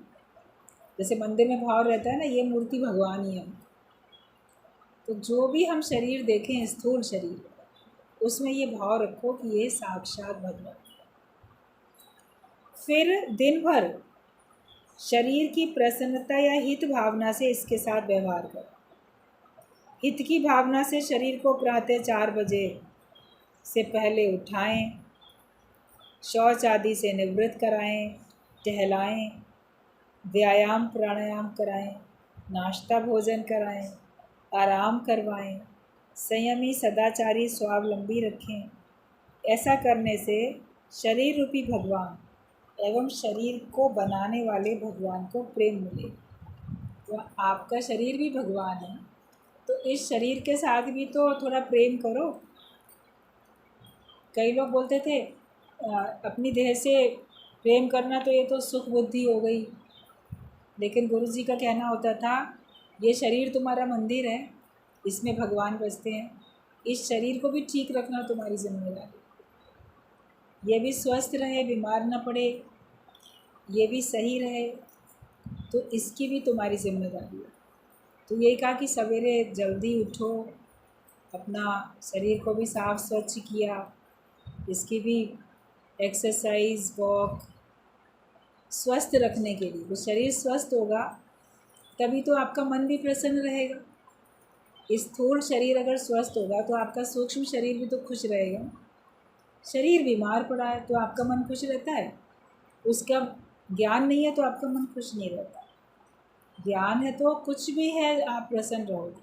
जैसे मंदिर में भाव रहता है ना, ये मूर्ति भगवान ही है। तो जो भी हम शरीर देखें, स्थूल शरीर, उसमें ये भाव रखो कि ये साक्षात भगवान। फिर दिन भर शरीर की प्रसन्नता या हित भावना से इसके साथ व्यवहार करो। हित की भावना से शरीर को प्रातः 4 बजे से पहले उठाएं, शौच आदि से निवृत्त कराएं, टहलाएं, व्यायाम प्राणायाम कराएं, नाश्ता भोजन कराएं, आराम करवाएं, संयमी सदाचारी स्वावलंबी रखें। ऐसा करने से शरीर रूपी भगवान एवं शरीर को बनाने वाले भगवान को प्रेम मिले। तो आपका शरीर भी भगवान है, तो इस शरीर के साथ भी तो थोड़ा प्रेम करो। कई लोग बोलते थे अपनी देह से प्रेम करना तो ये तो सुख बुद्धि हो गई, लेकिन गुरुजी का कहना होता था ये शरीर तुम्हारा मंदिर है, इसमें भगवान बसते हैं। इस शरीर को भी ठीक रखना तुम्हारी जिम्मेदारी। ये भी स्वस्थ रहे, बीमार ना पड़े, ये भी सही रहे, तो इसकी भी तुम्हारी जिम्मेदारी है। तो यही कहा कि सवेरे जल्दी उठो, अपना शरीर को भी साफ स्वच्छ किया, इसकी भी एक्सरसाइज वॉक स्वस्थ रखने के लिए। तो शरीर स्वस्थ होगा तभी तो आपका मन भी प्रसन्न रहेगा। स्थूल शरीर अगर स्वस्थ होगा तो आपका सूक्ष्म शरीर भी तो खुश रहेगा। शरीर बीमार पड़ा है तो आपका मन खुश रहता है? उसका ज्ञान नहीं है तो आपका मन खुश नहीं रहता। ज्ञान है तो कुछ भी है आप प्रसन्न रहोगे,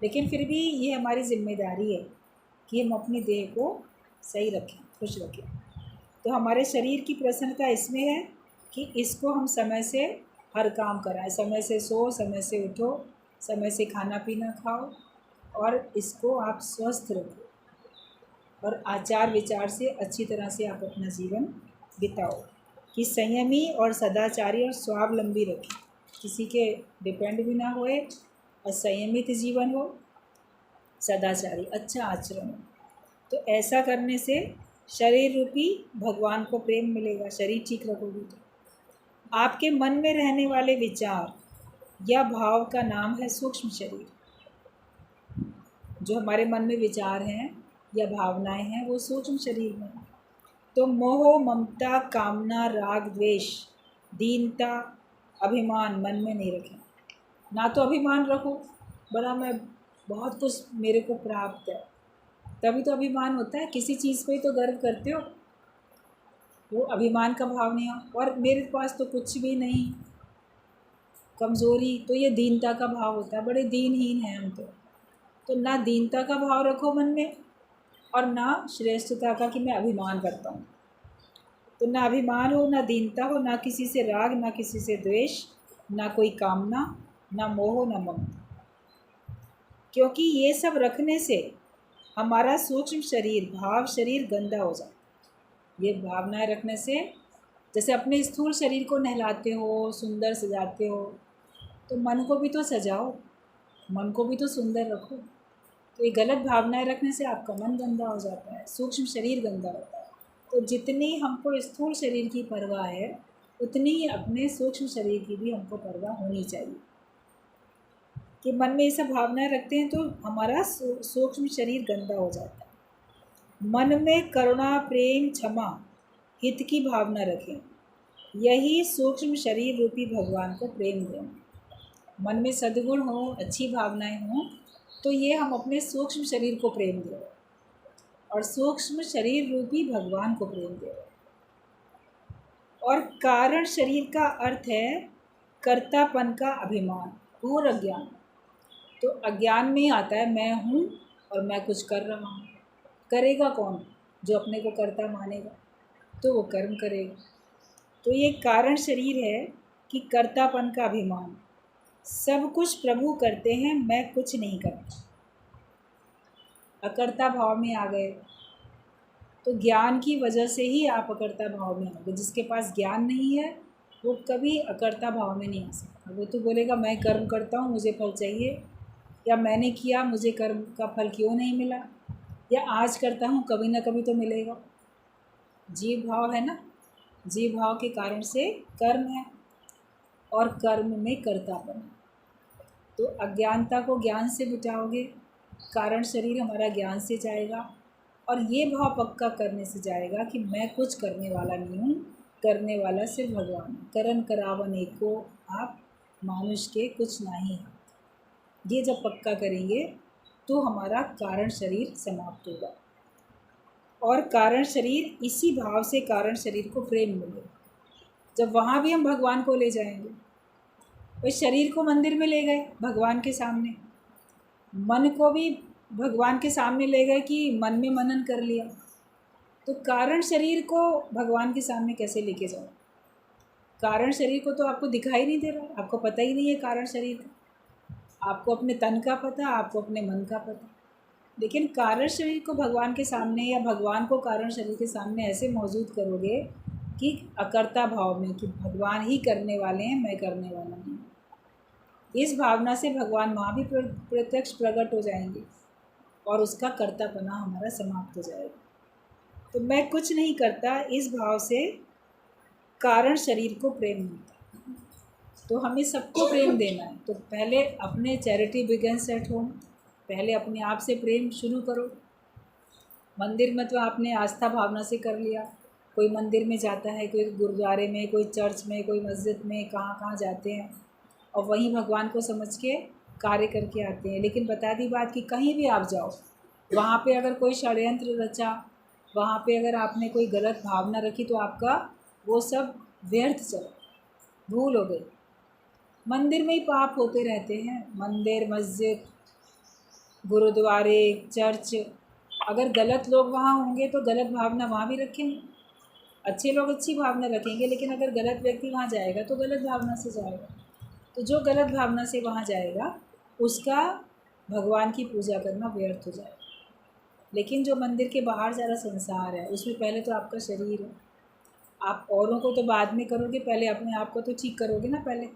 लेकिन फिर भी ये हमारी जिम्मेदारी है कि हम अपनी देह को सही रखें, खुश रखें। तो हमारे शरीर की प्रसन्नता इसमें है कि इसको हम समय से हर काम कराएं, समय से सो, समय से उठो, समय से खाना पीना खाओ, और इसको आप स्वस्थ रखो और आचार विचार से अच्छी तरह से आप अपना जीवन बिताओ कि संयमी और सदाचारी और स्वावलंबी रखें, किसी के डिपेंड भी ना होए और संयमित जीवन हो, सदाचारी, अच्छा आचरण हो। तो ऐसा करने से शरीर रूपी भगवान को प्रेम मिलेगा। शरीर ठीक रखोगे तो आपके मन में रहने वाले विचार या भाव का नाम है सूक्ष्म शरीर। जो हमारे मन में विचार हैं या भावनाएं हैं वो सूक्ष्म शरीर में। तो मोह, ममता, कामना, राग, द्वेष, दीनता, अभिमान मन में नहीं रखें। ना तो अभिमान रखो बड़ा मैं बहुत कुछ मेरे को प्राप्त है, तभी तो अभिमान होता है। किसी चीज़ पे ही तो गर्व करते हो, वो अभिमान का भाव नहीं हो। और मेरे पास तो कुछ भी नहीं, कमज़ोरी, तो ये दीनता का भाव होता है, बड़े दीनहीन हैं हम तो ना दीनता का भाव रखो मन में और ना श्रेष्ठता का कि मैं अभिमान करता हूँ। तो ना अभिमान हो, ना दीनता हो, ना किसी से राग, ना किसी से द्वेष, ना कोई कामना, ना मोह, ना ममता। क्योंकि ये सब रखने से हमारा सूक्ष्म शरीर, भाव शरीर गंदा हो जाता है। ये भावनाएं रखने से, जैसे अपने स्थूल शरीर को नहलाते हो, सुंदर सजाते हो, तो मन को भी तो सजाओ, मन को भी तो सुंदर रखो। तो ये गलत भावनाएं रखने से आपका मन गंदा हो जाता है, सूक्ष्म शरीर गंदा होता है। तो जितनी हमको स्थूल शरीर की परवाह है उतनी ही अपने सूक्ष्म शरीर की भी हमको परवाह होनी चाहिए। कि मन में ये सब भावनाएं रखते हैं तो हमारा सूक्ष्म शरीर गंदा हो जाता है। मन में करुणा, प्रेम, क्षमा, हित की भावना रखें, यही सूक्ष्म शरीर रूपी भगवान को प्रेम दें। मन में सद्गुण हो, अच्छी भावनाएं हों, तो ये हम अपने सूक्ष्म शरीर को प्रेम दें और सूक्ष्म शरीर रूपी भगवान को प्रेम दें। और कारण शरीर का अर्थ है कर्तापन का अभिमान, घोर अज्ञान। तो अज्ञान में ही आता है मैं हूँ और मैं कुछ कर रहा हूँ। करेगा कौन? जो अपने को कर्ता मानेगा तो वो कर्म करेगा। तो ये कारण शरीर है कि कर्तापन का अभिमान, सब कुछ प्रभु करते हैं, मैं कुछ नहीं करता। अकर्ता भाव में आ गए तो ज्ञान की वजह से ही आप अकर्ता भाव में आओगे। जिसके पास ज्ञान नहीं है वो कभी अकर्ता भाव में नहीं आ सकता। वो तो बोलेगा मैं कर्म करता हूँ, मुझे फल चाहिए, या मैंने किया, मुझे कर्म का फल क्यों नहीं मिला। या आज करता हूँ कभी ना कभी तो मिलेगा। जीव भाव है ना, जीव भाव के कारण से कर्म है और कर्म में कर्तापन है। तो अज्ञानता को ज्ञान से मिटाओगे, कारण शरीर हमारा ज्ञान से जाएगा और ये भाव पक्का करने से जाएगा कि मैं कुछ करने वाला नहीं हूँ, करने वाला सिर्फ भगवान है। करन करावन एको आप मानुष के कुछ नहीं है। ये जब पक्का करेंगे तो हमारा कारण शरीर समाप्त होगा और कारण शरीर, इसी भाव से कारण शरीर को प्रेम मिलेगा। जब वहाँ भी हम भगवान को ले जाएंगे, भाई शरीर को मंदिर में ले गए भगवान के सामने, मन को भी भगवान के सामने ले गए कि मन में मनन कर लिया, तो कारण शरीर को भगवान के सामने कैसे लेके जाओ? कारण शरीर को तो आपको दिखाई नहीं दे रहा, आपको पता ही नहीं है कारण शरीर का। आपको अपने तन का पता, आपको अपने मन का पता, लेकिन कारण शरीर को भगवान के सामने या भगवान को कारण शरीर के सामने ऐसे मौजूद करोगे कि अकर्ता भाव में, कि भगवान ही करने वाले हैं, मैं करने वाला नहीं। इस भावना से भगवान वहाँ भी प्रत्यक्ष प्रकट हो जाएंगे और उसका कर्तापना हमारा समाप्त हो जाएगा। तो मैं कुछ नहीं करता, इस भाव से कारण शरीर को प्रेम मिलता है। तो हमें सबको प्रेम देना है। तो पहले अपने चैरिटी बिगिंस एट होम, पहले अपने आप से प्रेम शुरू करो। मंदिर में तो आपने आस्था भावना से कर लिया, कोई मंदिर में जाता है, कोई गुरुद्वारे में, कोई चर्च में, कोई मस्जिद में, कहाँ कहाँ जाते हैं और वहीं भगवान को समझ के कार्य करके आते हैं। लेकिन बता दी बात कि कहीं भी आप जाओ, वहाँ पे अगर कोई षड्यंत्र रचा, वहाँ पे अगर आपने कोई गलत भावना रखी, तो आपका वो सब व्यर्थ चला, भूल हो गई। मंदिर में ही पाप होते रहते हैं, मंदिर, मस्जिद, गुरुद्वारे, चर्च। अगर गलत लोग वहाँ होंगे तो गलत भावना वहाँ भी रखेंगे, अच्छे लोग अच्छी भावना रखेंगे, लेकिन अगर गलत व्यक्ति वहाँ जाएगा तो गलत भावना से जाएगा। तो जो गलत भावना से वहाँ जाएगा उसका भगवान की पूजा करना व्यर्थ हो जाएगा। लेकिन जो मंदिर के बाहर सारा संसार है, उसमें पहले तो आपका शरीर है। आप औरों को तो बाद में करोगे, पहले अपने आप को तो ठीक करोगे ना। पहले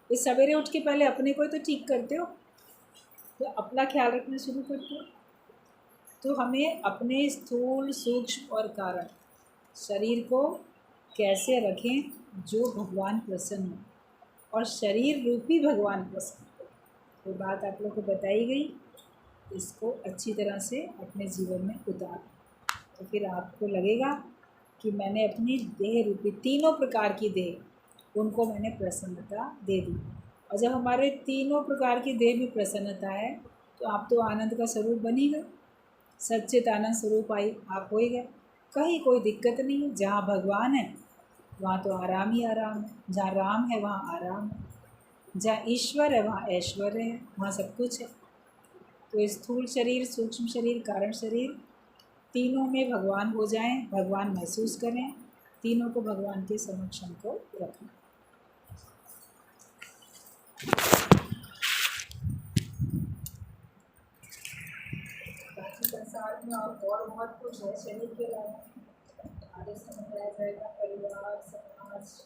इस सवेरे उठ के पहले अपने को तो ठीक करते हो, तो अपना ख्याल रखना शुरू करते हो। तो हमें अपने स्थूल, सूक्ष्म और कारण शरीर को कैसे रखें जो भगवान प्रसन्न हो और शरीर रूपी भगवान प्रसन्न हो। तो बात आप लोग को बताई गई, इसको अच्छी तरह से अपने जीवन में उतार, तो फिर आपको लगेगा कि मैंने अपनी देह रूपी, तीनों प्रकार की देह, उनको मैंने प्रसन्नता दे दी। और जब हमारे तीनों प्रकार की देह में प्रसन्नता है तो आप तो आनंद का स्वरूप बनी गए, सच्चित आनंद स्वरूप आप हो ही गए। कहीं कोई दिक्कत नहीं है। जहाँ भगवान है वहाँ तो आराम ही आराम है, जहाँ राम है वहाँ आराम है, जहाँ ईश्वर है वहाँ ऐश्वर्य है, वहाँ सब कुछ है। तो स्थूल शरीर, सूक्ष्म शरीर, कारण शरीर, तीनों में भगवान हो जाएं, भगवान महसूस करें, तीनों को भगवान के समक्ष हमको रखें। बाकी संसार में और बहुत कुछ है शरीर के अलावा, आगे समझाया जाएगा, परिवार, समाज,